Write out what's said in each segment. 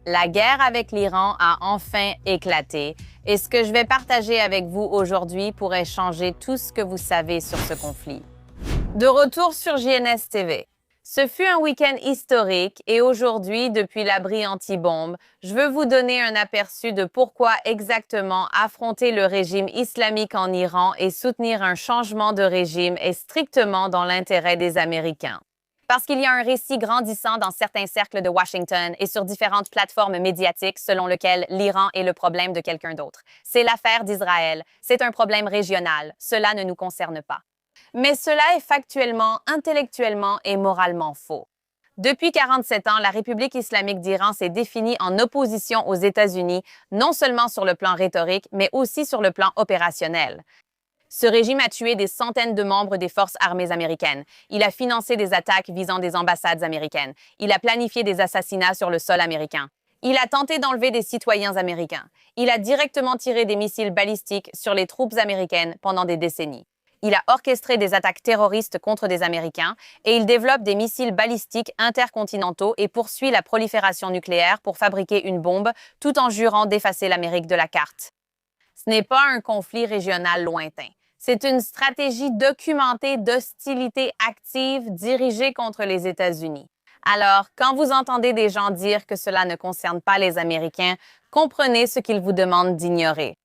La guerre avec l'Iran a enfin éclaté et ce que je vais partager avec vous aujourd'hui pourrait changer tout ce que vous savez sur ce conflit. De retour sur JNS TV. Ce fut un week-end historique et aujourd'hui, depuis l'abri anti-bombe, je veux vous donner un aperçu de pourquoi exactement affronter le régime islamique en Iran et soutenir un changement de régime est strictement dans l'intérêt des Américains. Parce qu'il y a un récit grandissant dans certains cercles de Washington et sur différentes plateformes médiatiques selon lequel l'Iran est le problème de quelqu'un d'autre. C'est l'affaire d'Israël. C'est un problème régional. Cela ne nous concerne pas. Mais cela est factuellement, intellectuellement et moralement faux. Depuis 47 ans, la République islamique d'Iran s'est définie en opposition aux États-Unis, non seulement sur le plan rhétorique, mais aussi sur le plan opérationnel. Ce régime a tué des centaines de membres des forces armées américaines. Il a financé des attaques visant des ambassades américaines. Il a planifié des assassinats sur le sol américain. Il a tenté d'enlever des citoyens américains. Il a directement tiré des missiles balistiques sur les troupes américaines pendant des décennies. Il a orchestré des attaques terroristes contre des Américains et il développe des missiles balistiques intercontinentaux et poursuit la prolifération nucléaire pour fabriquer une bombe tout en jurant d'effacer l'Amérique de la carte. Ce n'est pas un conflit régional lointain. C'est une stratégie documentée d'hostilité active dirigée contre les États-Unis. Alors, quand vous entendez des gens dire que cela ne concerne pas les Américains, comprenez ce qu'ils vous demandent d'ignorer.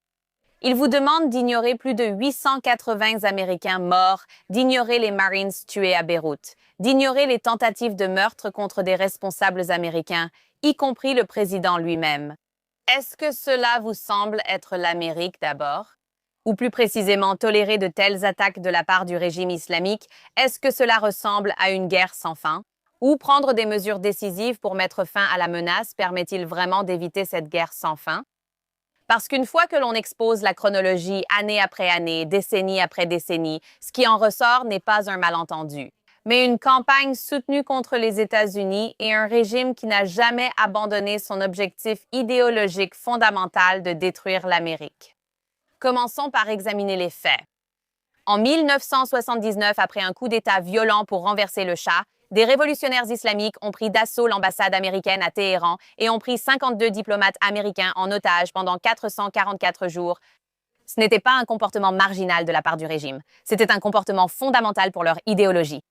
Ils vous demandent d'ignorer plus de 880 Américains morts, d'ignorer les Marines tués à Beyrouth, d'ignorer les tentatives de meurtre contre des responsables américains, y compris le président lui-même. Est-ce que cela vous semble être l'Amérique d'abord? Ou plus précisément, tolérer de telles attaques de la part du régime islamique, est-ce que cela ressemble à une guerre sans fin? Ou prendre des mesures décisives pour mettre fin à la menace permet-il vraiment d'éviter cette guerre sans fin? Parce qu'une fois que l'on expose la chronologie année après année, décennie après décennie, ce qui en ressort n'est pas un malentendu, mais une campagne soutenue contre les États-Unis et un régime qui n'a jamais abandonné son objectif idéologique fondamental de détruire l'Amérique. Commençons par examiner les faits. En 1979, après un coup d'État violent pour renverser le Shah, des révolutionnaires islamiques ont pris d'assaut l'ambassade américaine à Téhéran et ont pris 52 diplomates américains en otage pendant 444 jours. Ce n'était pas un comportement marginal de la part du régime, c'était un comportement fondamental pour leur idéologie.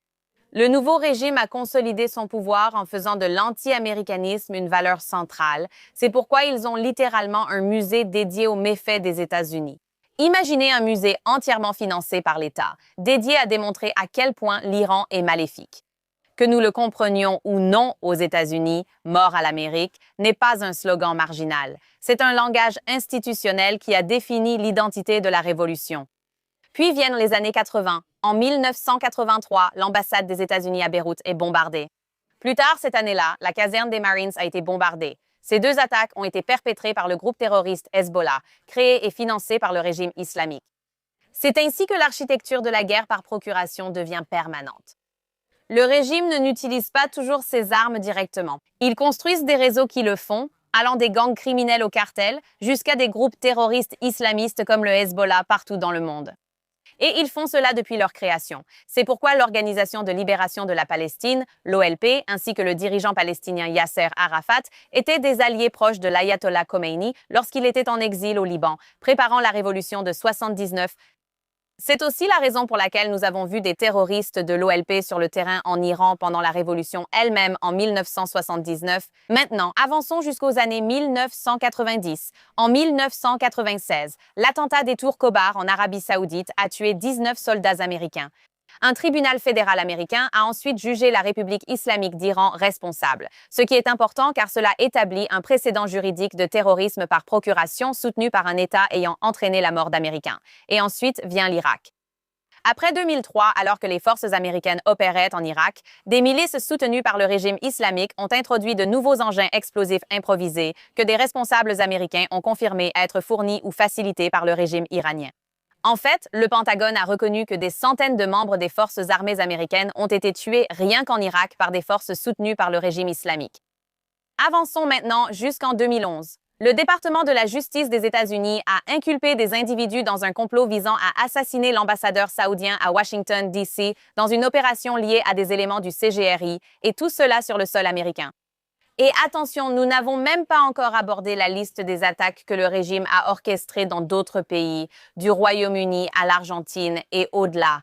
Le nouveau régime a consolidé son pouvoir en faisant de l'anti-américanisme une valeur centrale. C'est pourquoi ils ont littéralement un musée dédié aux méfaits des États-Unis. Imaginez un musée entièrement financé par l'État, dédié à démontrer à quel point l'Iran est maléfique. Que nous le comprenions ou non aux États-Unis, mort à l'Amérique, n'est pas un slogan marginal. C'est un langage institutionnel qui a défini l'identité de la Révolution. Puis viennent les années 80. En 1983, l'ambassade des États-Unis à Beyrouth est bombardée. Plus tard cette année-là, la caserne des Marines a été bombardée. Ces deux attaques ont été perpétrées par le groupe terroriste Hezbollah, créé et financé par le régime islamique. C'est ainsi que l'architecture de la guerre par procuration devient permanente. Le régime n'utilise pas toujours ses armes directement. Ils construisent des réseaux qui le font, allant des gangs criminels au cartel jusqu'à des groupes terroristes islamistes comme le Hezbollah partout dans le monde. Et ils font cela depuis leur création. C'est pourquoi l'Organisation de libération de la Palestine, l'OLP, ainsi que le dirigeant palestinien Yasser Arafat, étaient des alliés proches de l'ayatollah Khomeini lorsqu'il était en exil au Liban, préparant la révolution de 79. C'est aussi la raison pour laquelle nous avons vu des terroristes de l'OLP sur le terrain en Iran pendant la révolution elle-même en 1979. Maintenant, avançons jusqu'aux années 1990. En 1996, l'attentat des Tours Khobar en Arabie Saoudite a tué 19 soldats américains. Un tribunal fédéral américain a ensuite jugé la République islamique d'Iran responsable, ce qui est important car cela établit un précédent juridique de terrorisme par procuration soutenu par un État ayant entraîné la mort d'Américains. Et ensuite vient l'Irak. Après 2003, alors que les forces américaines opéraient en Irak, des milices soutenues par le régime islamique ont introduit de nouveaux engins explosifs improvisés que des responsables américains ont confirmé être fournis ou facilités par le régime iranien. En fait, le Pentagone a reconnu que des centaines de membres des forces armées américaines ont été tués rien qu'en Irak par des forces soutenues par le régime islamique. Avançons maintenant jusqu'en 2011. Le département de la justice des États-Unis a inculpé des individus dans un complot visant à assassiner l'ambassadeur saoudien à Washington, D.C., dans une opération liée à des éléments du CGRI, et tout cela sur le sol américain. Et attention, nous n'avons même pas encore abordé la liste des attaques que le régime a orchestrées dans d'autres pays, du Royaume-Uni à l'Argentine et au-delà,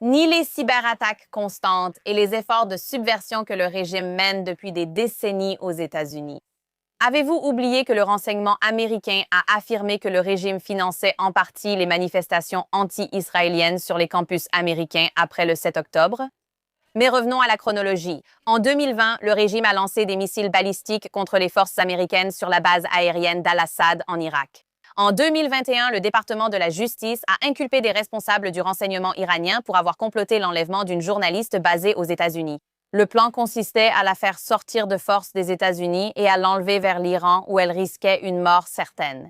ni les cyberattaques constantes et les efforts de subversion que le régime mène depuis des décennies aux États-Unis. Avez-vous oublié que le renseignement américain a affirmé que le régime finançait en partie les manifestations anti-israéliennes sur les campus américains après le 7 octobre? Mais revenons à la chronologie. En 2020, le régime a lancé des missiles balistiques contre les forces américaines sur la base aérienne d'Al-Assad en Irak. En 2021, le département de la Justice a inculpé des responsables du renseignement iranien pour avoir comploté l'enlèvement d'une journaliste basée aux États-Unis. Le plan consistait à la faire sortir de force des États-Unis et à l'enlever vers l'Iran où elle risquait une mort certaine.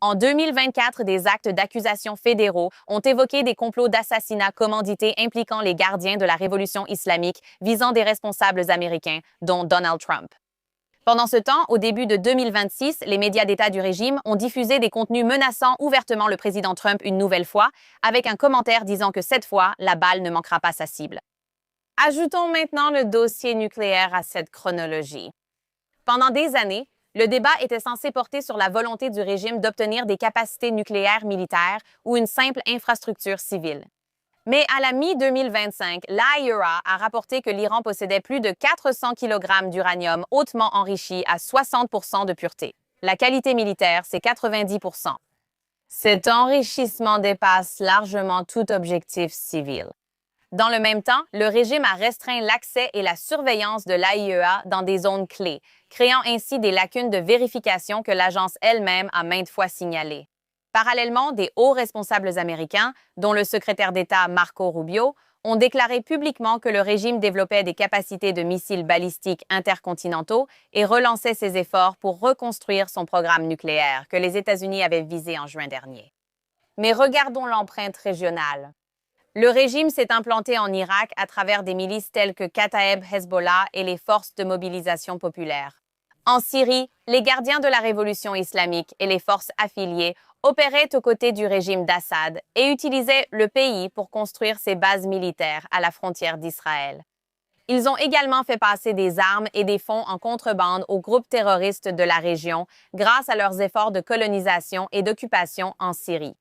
En 2024, des actes d'accusation fédéraux ont évoqué des complots d'assassinat commandités impliquant les gardiens de la révolution islamique visant des responsables américains, dont Donald Trump. Pendant ce temps, au début de 2026, les médias d'État du régime ont diffusé des contenus menaçant ouvertement le président Trump une nouvelle fois, avec un commentaire disant que cette fois, la balle ne manquera pas sa cible. Ajoutons maintenant le dossier nucléaire à cette chronologie. Pendant des années, le débat était censé porter sur la volonté du régime d'obtenir des capacités nucléaires militaires ou une simple infrastructure civile. Mais à la mi-2025, l'AIEA a rapporté que l'Iran possédait plus de 400 kg d'uranium hautement enrichi à 60% de pureté. La qualité militaire, c'est 90%. Cet enrichissement dépasse largement tout objectif civil. Dans le même temps, le régime a restreint l'accès et la surveillance de l'AIEA dans des zones clés, créant ainsi des lacunes de vérification que l'agence elle-même a maintes fois signalées. Parallèlement, des hauts responsables américains, dont le secrétaire d'État Marco Rubio, ont déclaré publiquement que le régime développait des capacités de missiles balistiques intercontinentaux et relançait ses efforts pour reconstruire son programme nucléaire que les États-Unis avaient visé en juin dernier. Mais regardons l'empreinte régionale. Le régime s'est implanté en Irak à travers des milices telles que Kataeb Hezbollah et les forces de mobilisation populaire. En Syrie, les gardiens de la révolution islamique et les forces affiliées opéraient aux côtés du régime d'Assad et utilisaient le pays pour construire ses bases militaires à la frontière d'Israël. Ils ont également fait passer des armes et des fonds en contrebande aux groupes terroristes de la région grâce à leurs efforts de colonisation et d'occupation en Syrie.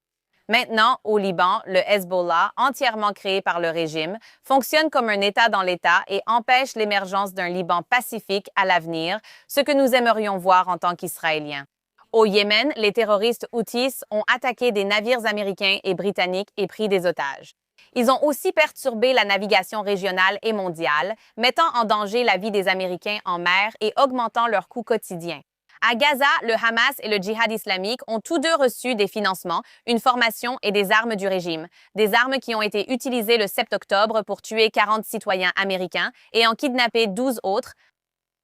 Maintenant, au Liban, le Hezbollah, entièrement créé par le régime, fonctionne comme un État dans l'État et empêche l'émergence d'un Liban pacifique à l'avenir, ce que nous aimerions voir en tant qu'Israéliens. Au Yémen, les terroristes Houthis ont attaqué des navires américains et britanniques et pris des otages. Ils ont aussi perturbé la navigation régionale et mondiale, mettant en danger la vie des Américains en mer et augmentant leurs coûts quotidiens. À Gaza, le Hamas et le Djihad islamique ont tous deux reçu des financements, une formation et des armes du régime. Des armes qui ont été utilisées le 7 octobre pour tuer 40 citoyens américains et en kidnapper 12 autres.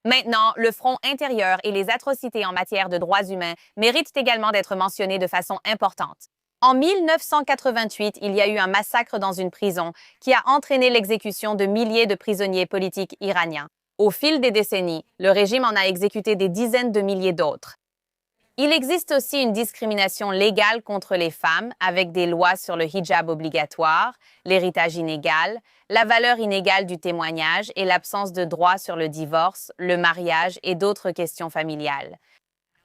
Maintenant, le front intérieur et les atrocités en matière de droits humains méritent également d'être mentionnés de façon importante. En 1988, il y a eu un massacre dans une prison qui a entraîné l'exécution de milliers de prisonniers politiques iraniens. Au fil des décennies, le régime en a exécuté des dizaines de milliers d'autres. Il existe aussi une discrimination légale contre les femmes avec des lois sur le hijab obligatoire, l'héritage inégal, la valeur inégale du témoignage et l'absence de droit sur le divorce, le mariage et d'autres questions familiales.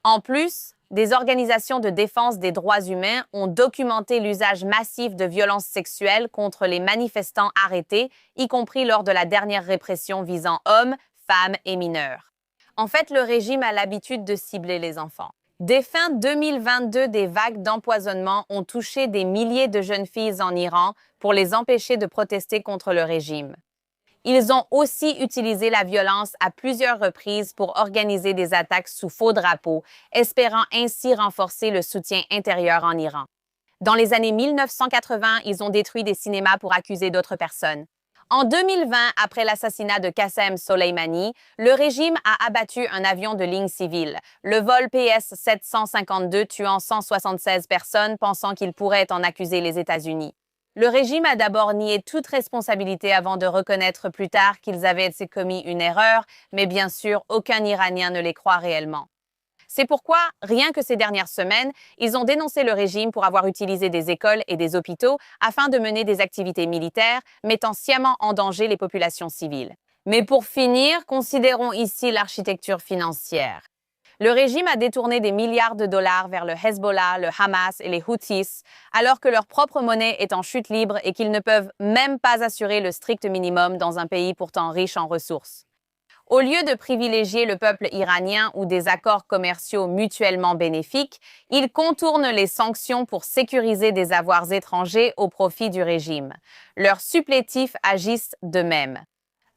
En plus, des organisations de défense des droits humains ont documenté l'usage massif de violences sexuelles contre les manifestants arrêtés, y compris lors de la dernière répression visant hommes, femmes et mineurs. En fait, le régime a l'habitude de cibler les enfants. Dès fin 2022, des vagues d'empoisonnement ont touché des milliers de jeunes filles en Iran pour les empêcher de protester contre le régime. Ils ont aussi utilisé la violence à plusieurs reprises pour organiser des attaques sous faux drapeaux, espérant ainsi renforcer le soutien intérieur en Iran. Dans les années 1980, ils ont détruit des cinémas pour accuser d'autres personnes. En 2020, après l'assassinat de Qassem Soleimani, le régime a abattu un avion de ligne civile, le vol PS-752 tuant 176 personnes pensant qu'il pourrait en accuser les États-Unis. Le régime a d'abord nié toute responsabilité avant de reconnaître plus tard qu'ils avaient commis une erreur, mais bien sûr, aucun Iranien ne les croit réellement. C'est pourquoi, rien que ces dernières semaines, ils ont dénoncé le régime pour avoir utilisé des écoles et des hôpitaux afin de mener des activités militaires, mettant sciemment en danger les populations civiles. Mais pour finir, considérons ici l'architecture financière. Le régime a détourné des milliards de dollars vers le Hezbollah, le Hamas et les Houthis, alors que leur propre monnaie est en chute libre et qu'ils ne peuvent même pas assurer le strict minimum dans un pays pourtant riche en ressources. Au lieu de privilégier le peuple iranien ou des accords commerciaux mutuellement bénéfiques, ils contournent les sanctions pour sécuriser des avoirs étrangers au profit du régime. Leurs supplétifs agissent de même.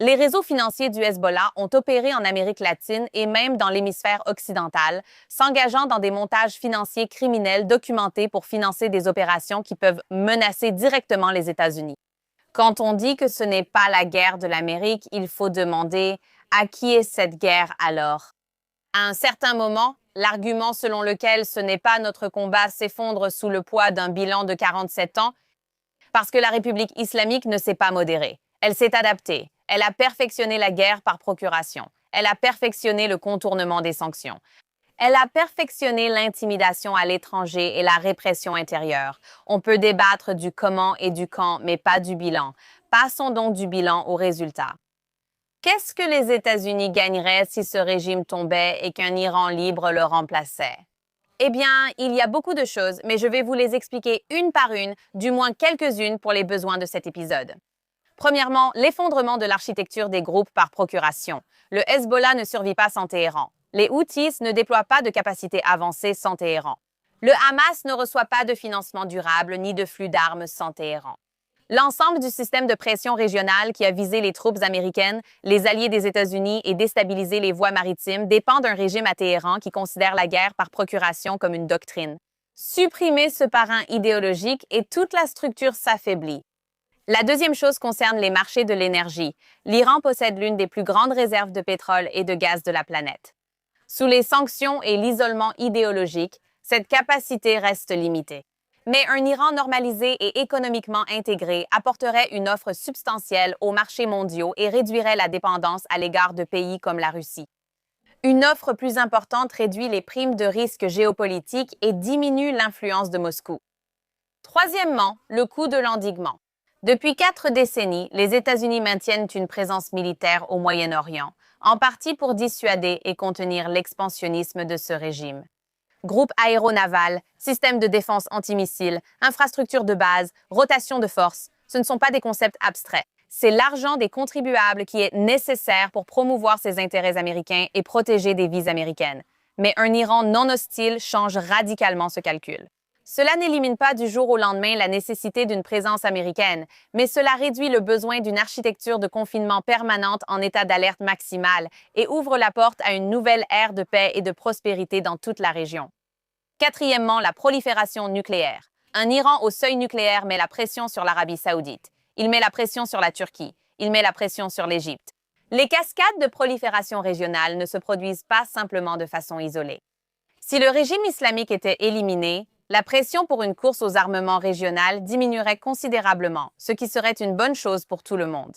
Les réseaux financiers du Hezbollah ont opéré en Amérique latine et même dans l'hémisphère occidental, s'engageant dans des montages financiers criminels documentés pour financer des opérations qui peuvent menacer directement les États-Unis. Quand on dit que ce n'est pas la guerre de l'Amérique, il faut demander à qui est cette guerre alors? À un certain moment, l'argument selon lequel ce n'est pas notre combat s'effondre sous le poids d'un bilan de 47 ans parce que la République islamique ne s'est pas modérée. Elle s'est adaptée. Elle a perfectionné la guerre par procuration. Elle a perfectionné le contournement des sanctions. Elle a perfectionné l'intimidation à l'étranger et la répression intérieure. On peut débattre du comment et du quand, mais pas du bilan. Passons donc du bilan au résultat. Qu'est-ce que les États-Unis gagneraient si ce régime tombait et qu'un Iran libre le remplaçait? Eh bien, il y a beaucoup de choses, mais je vais vous les expliquer une par une, du moins quelques-unes pour les besoins de cet épisode. Premièrement, l'effondrement de l'architecture des groupes par procuration. Le Hezbollah ne survit pas sans Téhéran. Les Houthis ne déploient pas de capacités avancées sans Téhéran. Le Hamas ne reçoit pas de financement durable ni de flux d'armes sans Téhéran. L'ensemble du système de pression régionale qui a visé les troupes américaines, les alliés des États-Unis et déstabilisé les voies maritimes dépend d'un régime à Téhéran qui considère la guerre par procuration comme une doctrine. Supprimez ce parrain idéologique et toute la structure s'affaiblit. La deuxième chose concerne les marchés de l'énergie. L'Iran possède l'une des plus grandes réserves de pétrole et de gaz de la planète. Sous les sanctions et l'isolement idéologique, cette capacité reste limitée. Mais un Iran normalisé et économiquement intégré apporterait une offre substantielle aux marchés mondiaux et réduirait la dépendance à l'égard de pays comme la Russie. Une offre plus importante réduit les primes de risque géopolitique et diminue l'influence de Moscou. Troisièmement, le coût de l'endiguement. Depuis 4 décennies, les États-Unis maintiennent une présence militaire au Moyen-Orient, en partie pour dissuader et contenir l'expansionnisme de ce régime. Groupes aéronavals, systèmes de défense antimissiles, infrastructures de base, rotation de force, ce ne sont pas des concepts abstraits. C'est l'argent des contribuables qui est nécessaire pour promouvoir ses intérêts américains et protéger des vies américaines. Mais un Iran non hostile change radicalement ce calcul. Cela n'élimine pas du jour au lendemain la nécessité d'une présence américaine, mais cela réduit le besoin d'une architecture de confinement permanente en état d'alerte maximale et ouvre la porte à une nouvelle ère de paix et de prospérité dans toute la région. Quatrièmement, la prolifération nucléaire. Un Iran au seuil nucléaire met la pression sur l'Arabie saoudite. Il met la pression sur la Turquie. Il met la pression sur l'Égypte. Les cascades de prolifération régionale ne se produisent pas simplement de façon isolée. Si le régime islamique était éliminé, la pression pour une course aux armements régionales diminuerait considérablement, ce qui serait une bonne chose pour tout le monde.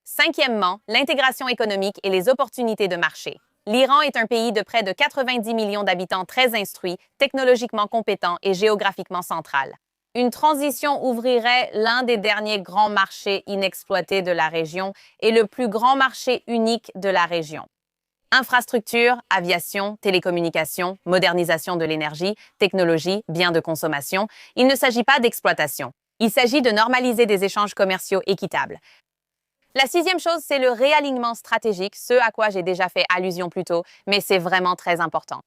Cinquièmement, l'intégration économique et les opportunités de marché. L'Iran est un pays de près de 90 millions d'habitants très instruits, technologiquement compétents et géographiquement central. Une transition ouvrirait l'un des derniers grands marchés inexploités de la région et le plus grand marché unique de la région. Infrastructure, aviation, télécommunications, modernisation de l'énergie, technologie, biens de consommation, il ne s'agit pas d'exploitation. Il s'agit de normaliser des échanges commerciaux équitables. La sixième chose, c'est le réalignement stratégique, ce à quoi j'ai déjà fait allusion plus tôt, mais c'est vraiment très important.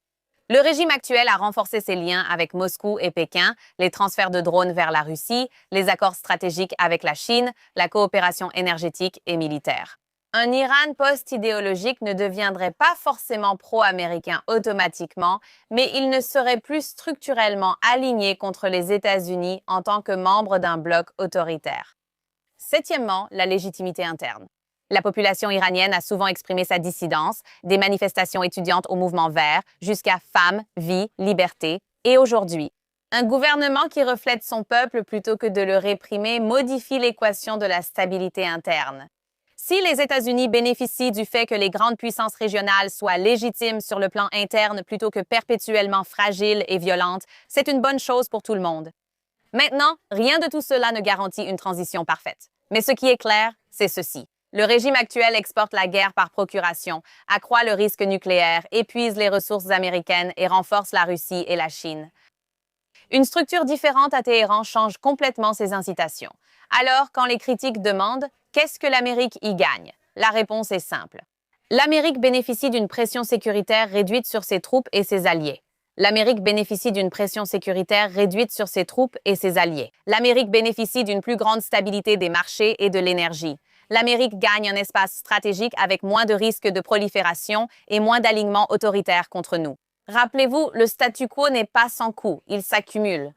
Le régime actuel a renforcé ses liens avec Moscou et Pékin, les transferts de drones vers la Russie, les accords stratégiques avec la Chine, la coopération énergétique et militaire. Un Iran post-idéologique ne deviendrait pas forcément pro-américain automatiquement, mais il ne serait plus structurellement aligné contre les États-Unis en tant que membre d'un bloc autoritaire. Septièmement, la légitimité interne. La population iranienne a souvent exprimé sa dissidence, des manifestations étudiantes au mouvement vert, jusqu'à femmes, vie, liberté, et aujourd'hui. Un gouvernement qui reflète son peuple plutôt que de le réprimer modifie l'équation de la stabilité interne. Si les États-Unis bénéficient du fait que les grandes puissances régionales soient légitimes sur le plan interne plutôt que perpétuellement fragiles et violentes, c'est une bonne chose pour tout le monde. Maintenant, rien de tout cela ne garantit une transition parfaite. Mais ce qui est clair, c'est ceci. Le régime actuel exporte la guerre par procuration, accroît le risque nucléaire, épuise les ressources américaines et renforce la Russie et la Chine. Une structure différente à Téhéran change complètement ses incitations. Alors, quand les critiques demandent « Qu'est-ce que l'Amérique y gagne ?», la réponse est simple. L'Amérique bénéficie d'une pression sécuritaire réduite sur ses troupes et ses alliés. L'Amérique bénéficie d'une pression sécuritaire réduite sur ses troupes et ses alliés. L'Amérique bénéficie d'une plus grande stabilité des marchés et de l'énergie. L'Amérique gagne un espace stratégique avec moins de risques de prolifération et moins d'alignement autoritaire contre nous. Rappelez-vous, le statu quo n'est pas sans coût, il s'accumule.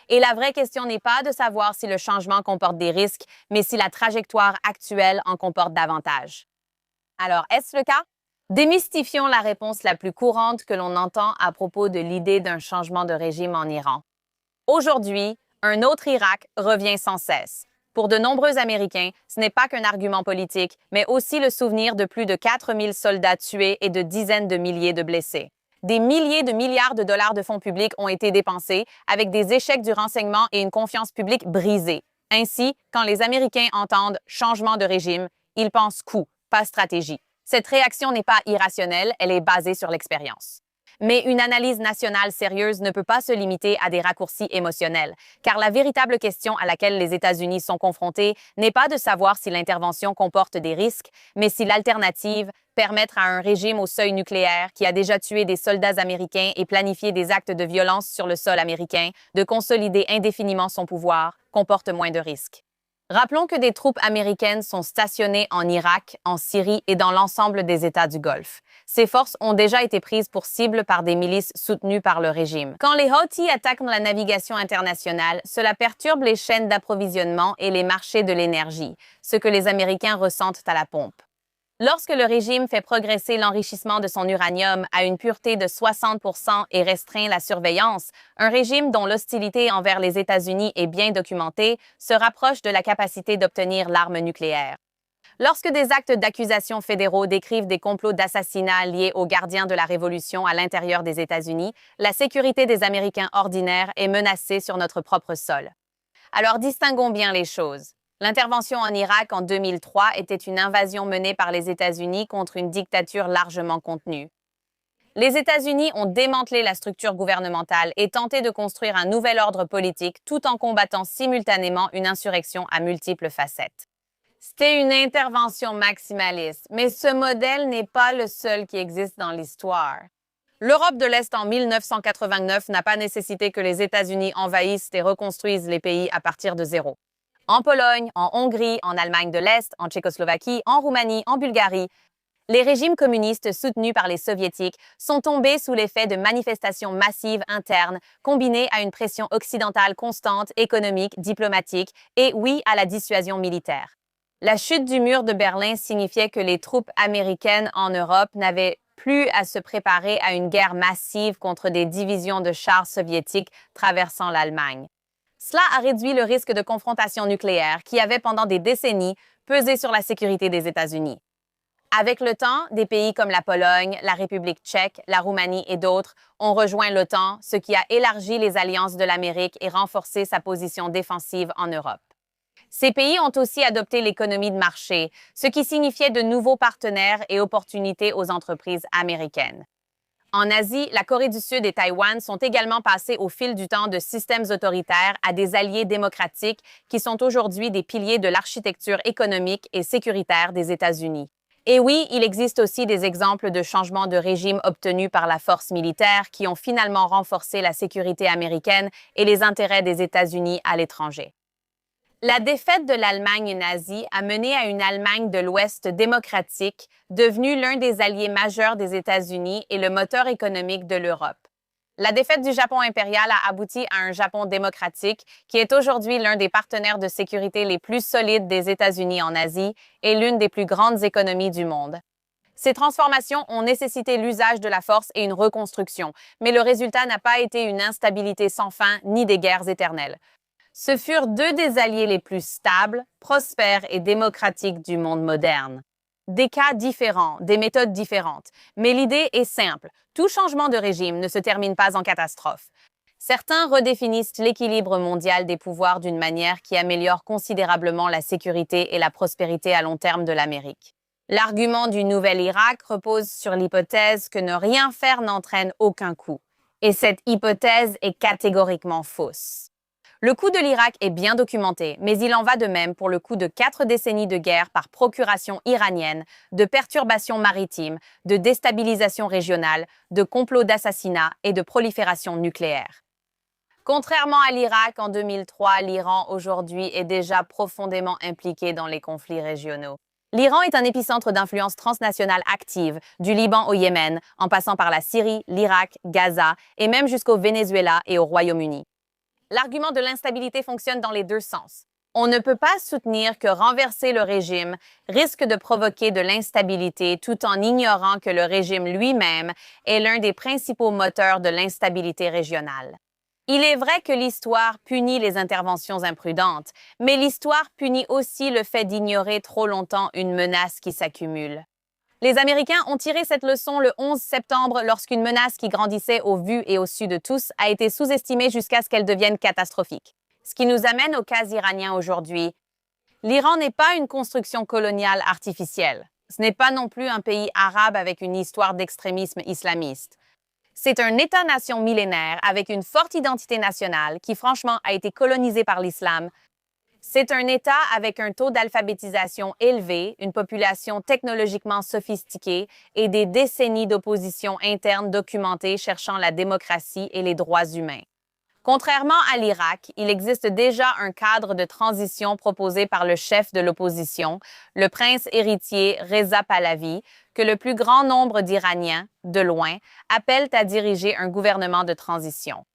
Et la vraie question n'est pas de savoir si le changement comporte des risques, mais si la trajectoire actuelle en comporte davantage. Alors, est-ce le cas? Démystifions la réponse la plus courante que l'on entend à propos de l'idée d'un changement de régime en Iran. Aujourd'hui, un autre Irak revient sans cesse. Pour de nombreux Américains, ce n'est pas qu'un argument politique, mais aussi le souvenir de plus de 4000 soldats tués et de dizaines de milliers de blessés. Des milliers de milliards de dollars de fonds publics ont été dépensés avec des échecs du renseignement et une confiance publique brisée. Ainsi, quand les Américains entendent « changement de régime », ils pensent coût, pas stratégie. Cette réaction n'est pas irrationnelle, elle est basée sur l'expérience. Mais une analyse nationale sérieuse ne peut pas se limiter à des raccourcis émotionnels, car la véritable question à laquelle les États-Unis sont confrontés n'est pas de savoir si l'intervention comporte des risques, mais si l'alternative, permettre à un régime au seuil nucléaire qui a déjà tué des soldats américains et planifié des actes de violence sur le sol américain, de consolider indéfiniment son pouvoir, comporte moins de risques. Rappelons que des troupes américaines sont stationnées en Irak, en Syrie et dans l'ensemble des États du Golfe. Ces forces ont déjà été prises pour cible par des milices soutenues par le régime. Quand les Houthis attaquent la navigation internationale, cela perturbe les chaînes d'approvisionnement et les marchés de l'énergie, ce que les Américains ressentent à la pompe. Lorsque le régime fait progresser l'enrichissement de son uranium à une pureté de 60% et restreint la surveillance, un régime dont l'hostilité envers les États-Unis est bien documentée se rapproche de la capacité d'obtenir l'arme nucléaire. Lorsque des actes d'accusation fédéraux décrivent des complots d'assassinat liés aux gardiens de la Révolution à l'intérieur des États-Unis, la sécurité des Américains ordinaires est menacée sur notre propre sol. Alors distinguons bien les choses. L'intervention en Irak en 2003 était une invasion menée par les États-Unis contre une dictature largement contenue. Les États-Unis ont démantelé la structure gouvernementale et tenté de construire un nouvel ordre politique tout en combattant simultanément une insurrection à multiples facettes. C'était une intervention maximaliste, mais ce modèle n'est pas le seul qui existe dans l'histoire. L'Europe de l'Est en 1989 n'a pas nécessité que les États-Unis envahissent et reconstruisent les pays à partir de zéro. En Pologne, en Hongrie, en Allemagne de l'Est, en Tchécoslovaquie, en Roumanie, en Bulgarie, les régimes communistes soutenus par les Soviétiques sont tombés sous l'effet de manifestations massives internes combinées à une pression occidentale constante, économique, diplomatique et, oui, à la dissuasion militaire. La chute du mur de Berlin signifiait que les troupes américaines en Europe n'avaient plus à se préparer à une guerre massive contre des divisions de chars soviétiques traversant l'Allemagne. Cela a réduit le risque de confrontation nucléaire qui avait pendant des décennies pesé sur la sécurité des États-Unis. Avec le temps, des pays comme la Pologne, la République tchèque, la Roumanie et d'autres ont rejoint l'OTAN, ce qui a élargi les alliances de l'Amérique et renforcé sa position défensive en Europe. Ces pays ont aussi adopté l'économie de marché, ce qui signifiait de nouveaux partenaires et opportunités aux entreprises américaines. En Asie, la Corée du Sud et Taïwan sont également passés au fil du temps de systèmes autoritaires à des alliés démocratiques qui sont aujourd'hui des piliers de l'architecture économique et sécuritaire des États-Unis. Et oui, il existe aussi des exemples de changements de régime obtenus par la force militaire qui ont finalement renforcé la sécurité américaine et les intérêts des États-Unis à l'étranger. La défaite de l'Allemagne nazie a mené à une Allemagne de l'Ouest démocratique, devenue l'un des alliés majeurs des États-Unis et le moteur économique de l'Europe. La défaite du Japon impérial a abouti à un Japon démocratique qui est aujourd'hui l'un des partenaires de sécurité les plus solides des États-Unis en Asie et l'une des plus grandes économies du monde. Ces transformations ont nécessité l'usage de la force et une reconstruction, mais le résultat n'a pas été une instabilité sans fin ni des guerres éternelles. Ce furent deux des alliés les plus stables, prospères et démocratiques du monde moderne. Des cas différents, des méthodes différentes, mais l'idée est simple. Tout changement de régime ne se termine pas en catastrophe. Certains redéfinissent l'équilibre mondial des pouvoirs d'une manière qui améliore considérablement la sécurité et la prospérité à long terme de l'Amérique. L'argument du nouvel Irak repose sur l'hypothèse que ne rien faire n'entraîne aucun coût. Et cette hypothèse est catégoriquement fausse. Le coût de l'Irak est bien documenté, mais il en va de même pour le coût de 4 décennies de guerre par procuration iranienne, de perturbations maritimes, de déstabilisation régionale, de complots d'assassinat et de prolifération nucléaire. Contrairement à l'Irak en 2003, l'Iran aujourd'hui est déjà profondément impliqué dans les conflits régionaux. L'Iran est un épicentre d'influence transnationale active, du Liban au Yémen, en passant par la Syrie, l'Irak, Gaza et même jusqu'au Venezuela et au Royaume-Uni. L'argument de l'instabilité fonctionne dans les deux sens. On ne peut pas soutenir que renverser le régime risque de provoquer de l'instabilité tout en ignorant que le régime lui-même est l'un des principaux moteurs de l'instabilité régionale. Il est vrai que l'histoire punit les interventions imprudentes, mais l'histoire punit aussi le fait d'ignorer trop longtemps une menace qui s'accumule. Les Américains ont tiré cette leçon le 11 septembre lorsqu'une menace qui grandissait au vu et au su de tous a été sous-estimée jusqu'à ce qu'elle devienne catastrophique. Ce qui nous amène au cas iranien aujourd'hui. L'Iran n'est pas une construction coloniale artificielle. Ce n'est pas non plus un pays arabe avec une histoire d'extrémisme islamiste. C'est un État-nation millénaire avec une forte identité nationale qui, franchement, a été colonisé par l'islam. C'est un État avec un taux d'alphabétisation élevé, une population technologiquement sophistiquée et des décennies d'opposition interne documentée cherchant la démocratie et les droits humains. Contrairement à l'Irak, il existe déjà un cadre de transition proposé par le chef de l'opposition, le prince héritier Reza Pahlavi, que le plus grand nombre d'Iraniens, de loin, appellent à diriger un gouvernement de transition.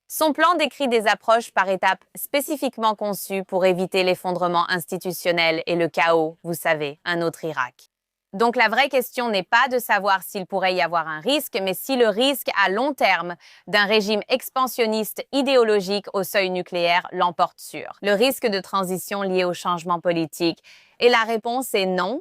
Son plan décrit des approches par étapes spécifiquement conçues pour éviter l'effondrement institutionnel et le chaos, vous savez, un autre Irak. Donc la vraie question n'est pas de savoir s'il pourrait y avoir un risque, mais si le risque à long terme d'un régime expansionniste idéologique au seuil nucléaire l'emporte sur le risque de transition lié au changement politique. Et la réponse est non.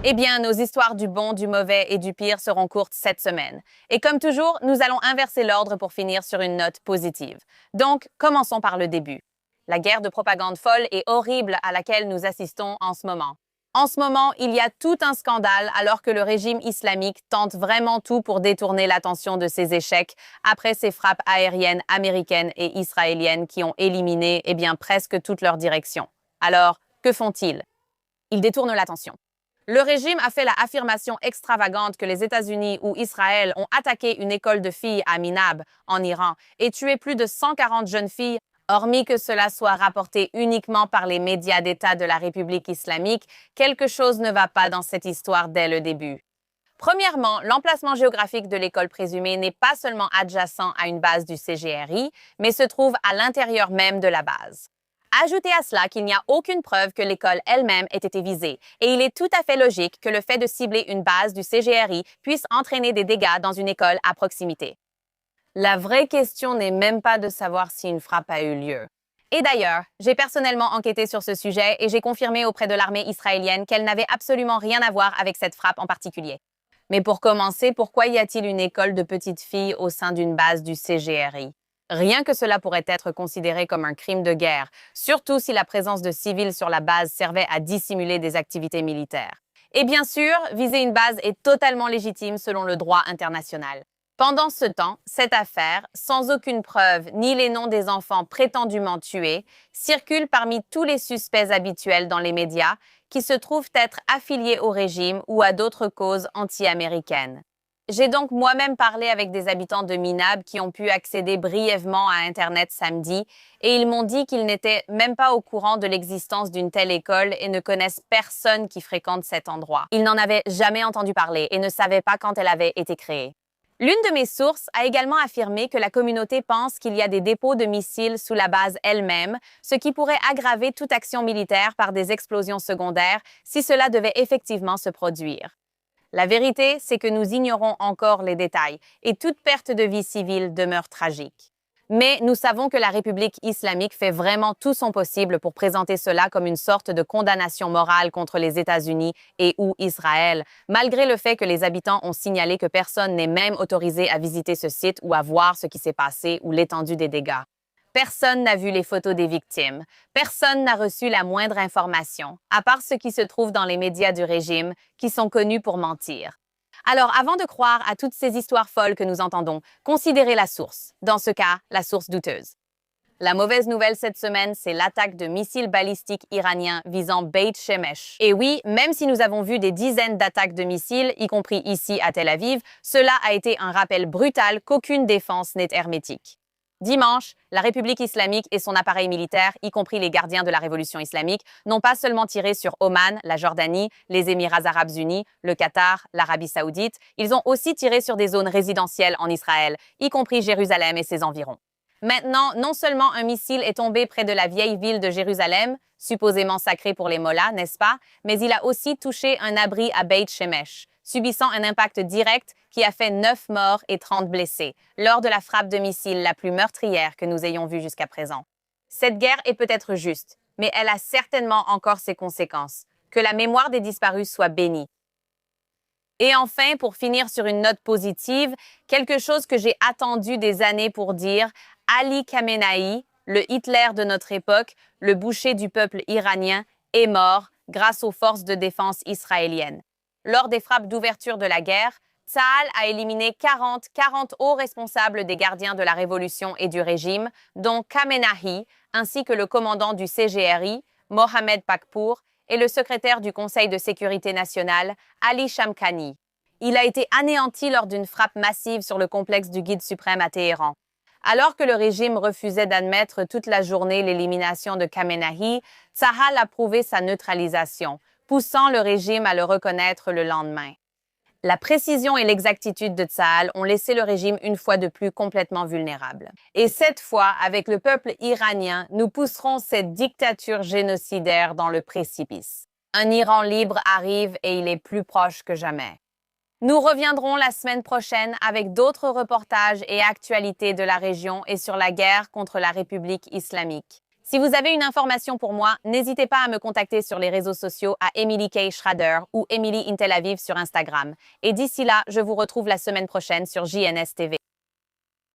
Eh bien, nos histoires du bon, du mauvais et du pire seront courtes cette semaine. Et comme toujours, nous allons inverser l'ordre pour finir sur une note positive. Donc, commençons par le début. La guerre de propagande folle et horrible à laquelle nous assistons en ce moment. En ce moment, il y a tout un scandale alors que le régime islamique tente vraiment tout pour détourner l'attention de ses échecs après ses frappes aériennes américaines et israéliennes qui ont éliminé, presque toute leur direction. Alors, que font-ils? Ils détournent l'attention. Le régime a fait la affirmation extravagante que les États-Unis ou Israël ont attaqué une école de filles à Minab, en Iran, et tué plus de 140 jeunes filles. Hormis que cela soit rapporté uniquement par les médias d'État de la République islamique, quelque chose ne va pas dans cette histoire dès le début. Premièrement, l'emplacement géographique de l'école présumée n'est pas seulement adjacent à une base du CGRI, mais se trouve à l'intérieur même de la base. Ajoutez à cela qu'il n'y a aucune preuve que l'école elle-même ait été visée, et il est tout à fait logique que le fait de cibler une base du CGRI puisse entraîner des dégâts dans une école à proximité. La vraie question n'est même pas de savoir si une frappe a eu lieu. Et d'ailleurs, j'ai personnellement enquêté sur ce sujet et j'ai confirmé auprès de l'armée israélienne qu'elle n'avait absolument rien à voir avec cette frappe en particulier. Mais pour commencer, pourquoi y a-t-il une école de petites filles au sein d'une base du CGRI? Rien que cela pourrait être considéré comme un crime de guerre, surtout si la présence de civils sur la base servait à dissimuler des activités militaires. Et bien sûr, viser une base est totalement légitime selon le droit international. Pendant ce temps, cette affaire, sans aucune preuve ni les noms des enfants prétendument tués, circule parmi tous les suspects habituels dans les médias qui se trouvent être affiliés au régime ou à d'autres causes anti-américaines. J'ai donc moi-même parlé avec des habitants de Minab qui ont pu accéder brièvement à Internet samedi et ils m'ont dit qu'ils n'étaient même pas au courant de l'existence d'une telle école et ne connaissent personne qui fréquente cet endroit. Ils n'en avaient jamais entendu parler et ne savaient pas quand elle avait été créée. L'une de mes sources a également affirmé que la communauté pense qu'il y a des dépôts de missiles sous la base elle-même, ce qui pourrait aggraver toute action militaire par des explosions secondaires si cela devait effectivement se produire. La vérité, c'est que nous ignorons encore les détails et toute perte de vie civile demeure tragique. Mais nous savons que la République islamique fait vraiment tout son possible pour présenter cela comme une sorte de condamnation morale contre les États-Unis et ou Israël, malgré le fait que les habitants ont signalé que personne n'est même autorisé à visiter ce site ou à voir ce qui s'est passé ou l'étendue des dégâts. Personne n'a vu les photos des victimes. Personne n'a reçu la moindre information, à part ce qui se trouve dans les médias du régime, qui sont connus pour mentir. Alors, avant de croire à toutes ces histoires folles que nous entendons, considérez la source. Dans ce cas, la source douteuse. La mauvaise nouvelle cette semaine, c'est l'attaque de missiles balistiques iraniens visant Beit Shemesh. Et oui, même si nous avons vu des dizaines d'attaques de missiles, y compris ici à Tel Aviv, cela a été un rappel brutal qu'aucune défense n'est hermétique. Dimanche, la République islamique et son appareil militaire, y compris les gardiens de la révolution islamique, n'ont pas seulement tiré sur Oman, la Jordanie, les Émirats arabes unis, le Qatar, l'Arabie saoudite, ils ont aussi tiré sur des zones résidentielles en Israël, y compris Jérusalem et ses environs. Maintenant, non seulement un missile est tombé près de la vieille ville de Jérusalem, supposément sacrée pour les mollahs, n'est-ce pas, mais il a aussi touché un abri à Beit Shemesh, subissant un impact direct qui a fait 9 morts et 30 blessés, lors de la frappe de missile la plus meurtrière que nous ayons vue jusqu'à présent. Cette guerre est peut-être juste, mais elle a certainement encore ses conséquences. Que la mémoire des disparus soit bénie. Et enfin, pour finir sur une note positive, quelque chose que j'ai attendu des années pour dire, Ali Khamenei, le Hitler de notre époque, le boucher du peuple iranien, est mort grâce aux forces de défense israéliennes. Lors des frappes d'ouverture de la guerre, Tsahal a éliminé 40 hauts responsables des gardiens de la révolution et du régime, dont Khamenei, ainsi que le commandant du CGRI, Mohamed Pakpour, et le secrétaire du Conseil de sécurité nationale, Ali Shamkhani. Il a été anéanti lors d'une frappe massive sur le complexe du Guide suprême à Téhéran. Alors que le régime refusait d'admettre toute la journée l'élimination de Khamenei, Tsahal a prouvé sa neutralisation, poussant le régime à le reconnaître le lendemain. La précision et l'exactitude de Tsahal ont laissé le régime une fois de plus complètement vulnérable. Et cette fois, avec le peuple iranien, nous pousserons cette dictature génocidaire dans le précipice. Un Iran libre arrive et il est plus proche que jamais. Nous reviendrons la semaine prochaine avec d'autres reportages et actualités de la région et sur la guerre contre la République islamique. Si vous avez une information pour moi, n'hésitez pas à me contacter sur les réseaux sociaux à Emily K. Schrader ou Emily in Tel Aviv sur Instagram. Et d'ici là, je vous retrouve la semaine prochaine sur JNS TV.